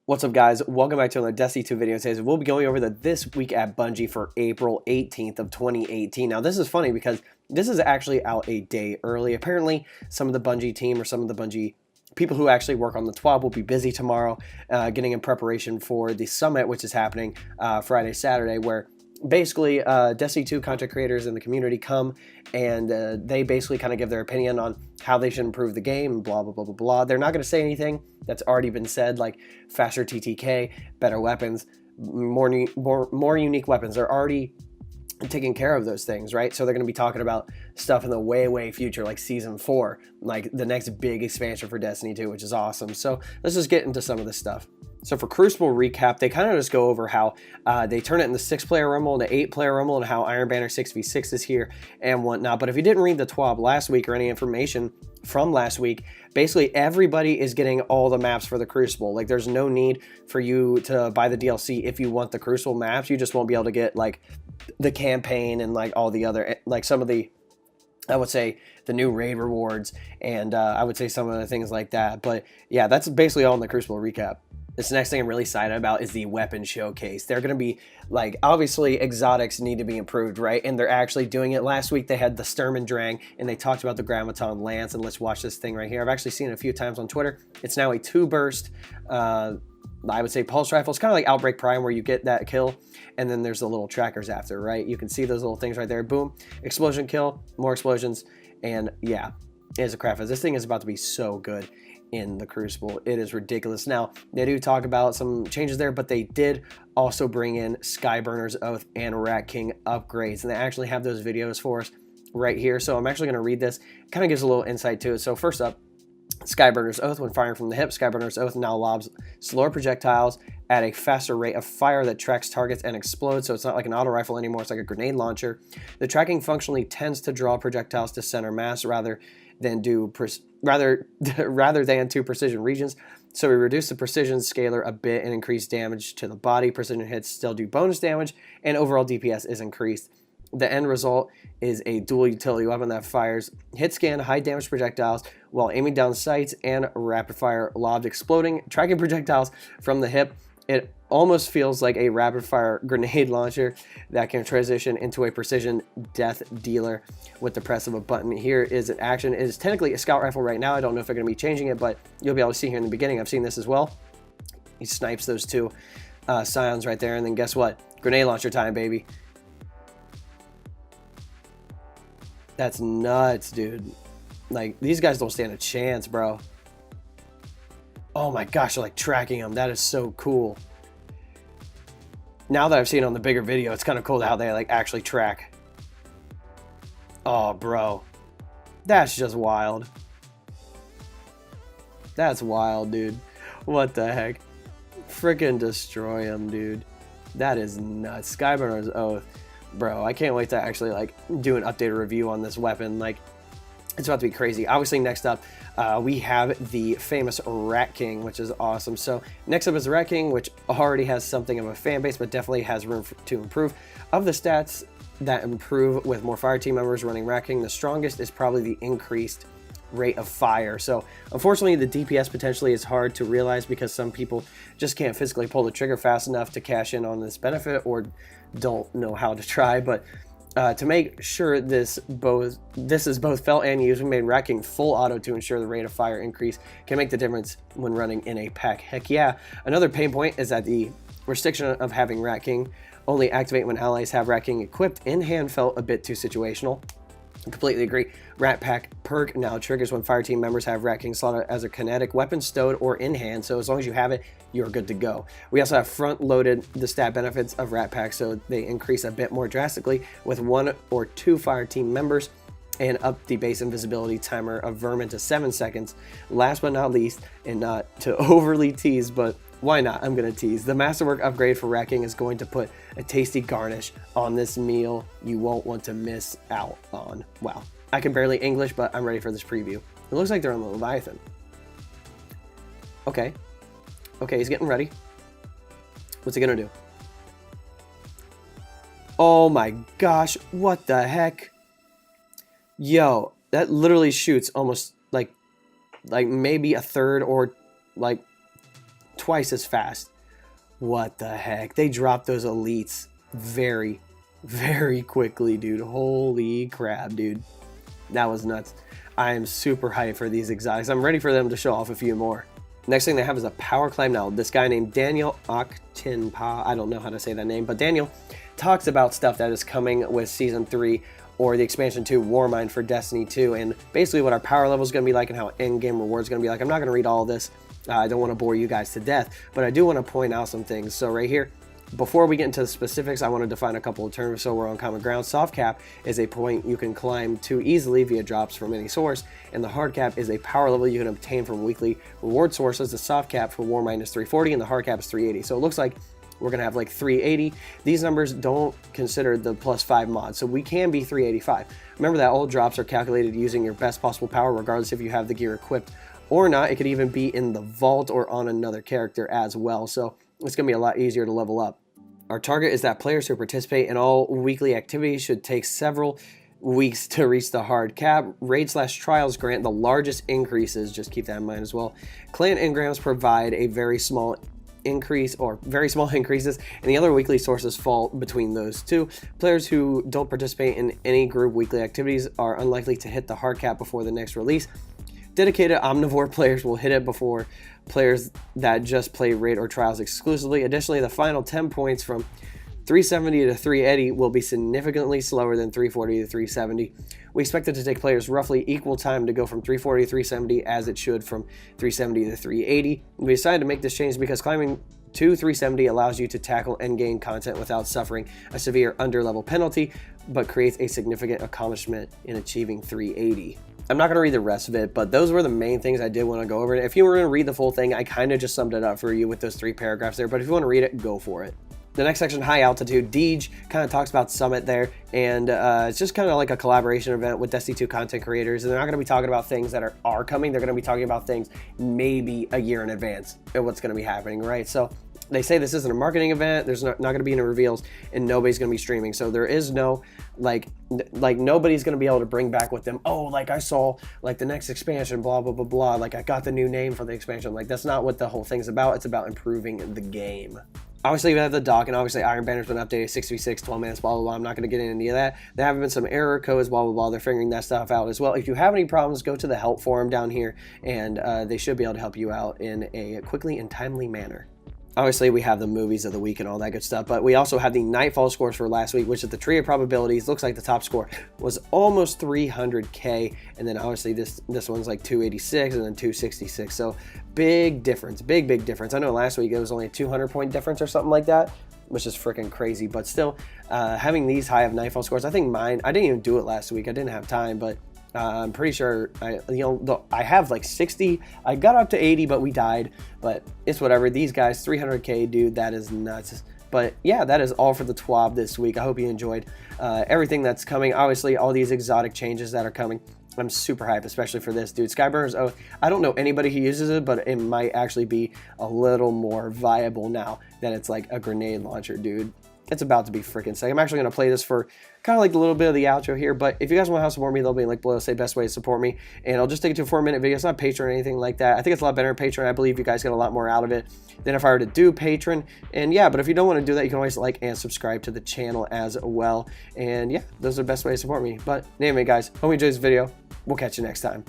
What's up, guys? Welcome back to another Destiny 2 video. Today we'll be going over the This Week at Bungie for April 18th of 2018. Now, this is funny because this is actually out a day early. Apparently, some of the Bungie team or some of the Bungie people who actually work on the TWAB will be busy tomorrow getting in preparation for the Summit, which is happening Friday, Saturday, where basically Destiny 2 content creators in the community come and they basically kind of give their opinion on how they should improve the game and blah, blah, blah, blah, blah. They're not going to say anything that's already been said, like faster TTK, better weapons, more unique weapons. They're already taking care of those things, right? So they're going to be talking about stuff in the way future, like Season 4, like the next big expansion for Destiny 2, which is awesome. So let's just get into some of this stuff. So for Crucible Recap, they kind of just go over how they turn it in the 6-player rumble and the 8-player rumble and how Iron Banner 6v6 is here and whatnot. But if you didn't read the TWAB last week or any information from last week, basically everybody is getting all the maps for the Crucible. Like, there's no need for you to buy the DLC if you want the Crucible maps. You just won't be able to get like the campaign and like all the other, like some of the, I would say, the new raid rewards and I would say some of the things like that. But yeah, that's basically all in the Crucible Recap. This next thing I'm really excited about is the weapon showcase. They're going to be, like, obviously exotics need to be improved, right? And they're actually doing it. Last week they had the Sturm and Drang, and they talked about the Grammaton Lance, and let's watch this thing right here. I've actually seen it a few times on Twitter. It's now a 2-burst, I would say, pulse rifle. It's kind of like Outbreak Prime where you get that kill, and then there's the little trackers after, right? You can see those little things right there. Boom. Explosion kill, more explosions, and yeah, it is a craft. This thing is about to be so good in the Crucible. It is ridiculous. Now, they do talk about some changes there, but they did also bring in Skyburner's Oath and Rat King upgrades, and they actually have those videos for us right here. So I'm actually going to read this. It kind of gives a little insight to it. So first up, Skyburner's Oath. When firing from the hip, Skyburner's Oath now lobs slower projectiles at a faster rate of fire that tracks targets and explodes. So it's not like an auto rifle anymore. It's like a grenade launcher. The tracking functionally tends to draw projectiles to center mass rather than to precision regions. So we reduce the precision scalar a bit and increase damage to the body. Precision hits still do bonus damage, and overall DPS is increased. The end result is a dual utility weapon that fires hit scan high damage projectiles while aiming down sights and rapid fire lobbed exploding tracking projectiles from the hip. It almost feels like a rapid fire grenade launcher that can transition into a precision death dealer with the press of a button. Here is an action. It is technically a scout rifle right now. I don't know if they're going to be changing it, but you'll be able to see here in the beginning. I've seen this as well. He snipes those two scions right there, and then guess what? Grenade launcher time, baby. That's nuts, dude. Like, these guys don't stand a chance, bro. Oh my gosh, they're like tracking them. That is so cool. Now that I've seen it on the bigger video, it's kind of cool how they like actually track. Oh, bro. That's just wild. That's wild, dude. What the heck? Freaking destroy them, dude. That is nuts. Skyburner's Oath. Bro, I can't wait to actually like do an updated review on this weapon. Like, it's about to be crazy. Obviously, next up, we have the famous Rat King, which is awesome. So next up is the Rat King, which already has something of a fan base, but definitely has room to improve. Of the stats that improve with more fire team members running Rat King, the strongest is probably the increased rate of fire. So unfortunately, the DPS potentially is hard to realize because some people just can't physically pull the trigger fast enough to cash in on this benefit or don't know how to try. But to make sure this is both felt and used, we made Rat King full auto to ensure the rate of fire increase can make the difference when running in a pack. Heck yeah. Another pain point is that the restriction of having Rat King only activate when allies have Rat King equipped in hand felt a bit too situational. I completely agree. Rat Pack perk now triggers when fire team members have Rat King slotted as a kinetic weapon stowed or in hand, so as long as you have it, you're good to go. We also have front-loaded the stat benefits of Rat Pack, so they increase a bit more drastically with 1 or 2 fire team members, and up the base invisibility timer of Vermin to 7 seconds. Last but not least, and not to overly tease, but why not? I'm going to tease. The Masterwork upgrade for Rat King is going to put a tasty garnish on this meal you won't want to miss out on. Wow. I can barely English, but I'm ready for this preview. It looks like they're on the Leviathan. Okay. Okay, he's getting ready. What's he going to do? Oh my gosh. What the heck? Yo, that literally shoots almost like maybe a third or like twice as fast. What the heck? They dropped those elites very, very quickly, dude. Holy crap, dude. That was nuts. I am super hyped for these exotics. I'm ready for them to show off a few more. Next thing they have is a power climb. Now, this guy named Daniel Octinpa, I don't know how to say that name, but Daniel talks about stuff that is coming with Season 3 or the expansion 2 Warmind for Destiny 2, and basically what our power level is going to be like and how in-game rewards going to be like. I'm not going to read all of this. I don't want to bore you guys to death, but I do want to point out some things. So right here, before we get into the specifics, I want to define a couple of terms so we're on common ground. Soft cap is a point you can climb to easily via drops from any source, and the hard cap is a power level you can obtain from weekly reward sources. The soft cap for Warmind is 340 and the hard cap is 380. So it looks like we're going to have like 380. These numbers don't consider the +5 mod, so we can be 385. Remember that all drops are calculated using your best possible power, regardless if you have the gear equipped or not. It could even be in the vault or on another character as well, so it's going to be a lot easier to level up. Our target is that players who participate in all weekly activities should take several weeks to reach the hard cap. Raid/trials grant the largest increases, just keep that in mind as well. Clan engrams provide a very small increase or very small increases, and the other weekly sources fall between those two. Players who don't participate in any group weekly activities are unlikely to hit the hard cap before the next release. Dedicated omnivore players will hit it before players that just play raid or trials exclusively. Additionally, the final 10 points from 370 to 380 will be significantly slower than 340 to 370. We expect it to take players roughly equal time to go from 340 to 370 as it should from 370 to 380. We decided to make this change because climbing to 370 allows you to tackle endgame content without suffering a severe underlevel penalty, but creates a significant accomplishment in achieving 380. I'm not going to read the rest of it, but those were the main things I did want to go over. If you were going to read the full thing, I kind of just summed it up for you with those 3 paragraphs there, but if you want to read it, go for it. The next section, high altitude, Deej kind of talks about Summit there, and it's just kind of like a collaboration event with Destiny 2 content creators, and they're not going to be talking about things that are coming. They're going to be talking about things maybe a year in advance of what's going to be happening, right? So they say this isn't a marketing event, there's not going to be any reveals, and nobody's going to be streaming. So there is no, like nobody's going to be able to bring back with them, oh, like I saw like the next expansion, blah, blah, blah, blah, like I got the new name for the expansion. Like that's not what the whole thing's about. It's about improving the game. Obviously, we have the dock, and obviously Iron Banner's been updated 6v6, 12 minutes, blah, blah, blah. I'm not going to get into any of that. There have been some error codes, blah, blah, blah. They're figuring that stuff out as well. If you have any problems, go to the help forum down here, and they should be able to help you out in a quickly and timely manner. Obviously, we have the movies of the week and all that good stuff, but we also have the Nightfall scores for last week, which is the tree of probabilities. Looks like the top score was almost 300K, and then obviously this one's like 286 and then 266. So big difference, big difference. I know last week it was only a 200-point difference or something like that, which is freaking crazy. But still, having these high of Nightfall scores, I think mine. I didn't even do it last week. I didn't have time, but I'm pretty sure I have like 60. I got up to 80, but we died. But it's whatever. These guys, 300K, dude, that is nuts. But yeah, that is all for the TWAB this week. I hope you enjoyed everything that's coming. Obviously, all these exotic changes that are coming. I'm super hyped, especially for this, dude. Skyburner's Oath. I don't know anybody who uses it, but it might actually be a little more viable now that it's like a grenade launcher, dude. It's about to be freaking sick. I'm actually going to play this for kind of like a little bit of the outro here, but if you guys want to help support me, there'll be a link below. Say best way to support me, and I'll just take it to a 4-minute video. It's not Patreon or anything like that. I think it's a lot better in Patreon. I believe you guys get a lot more out of it than if I were to do Patreon. And yeah, but if you don't want to do that, you can always like and subscribe to the channel as well. And yeah, those are the best ways to support me. But anyway, guys, hope you enjoyed this video. We'll catch you next time.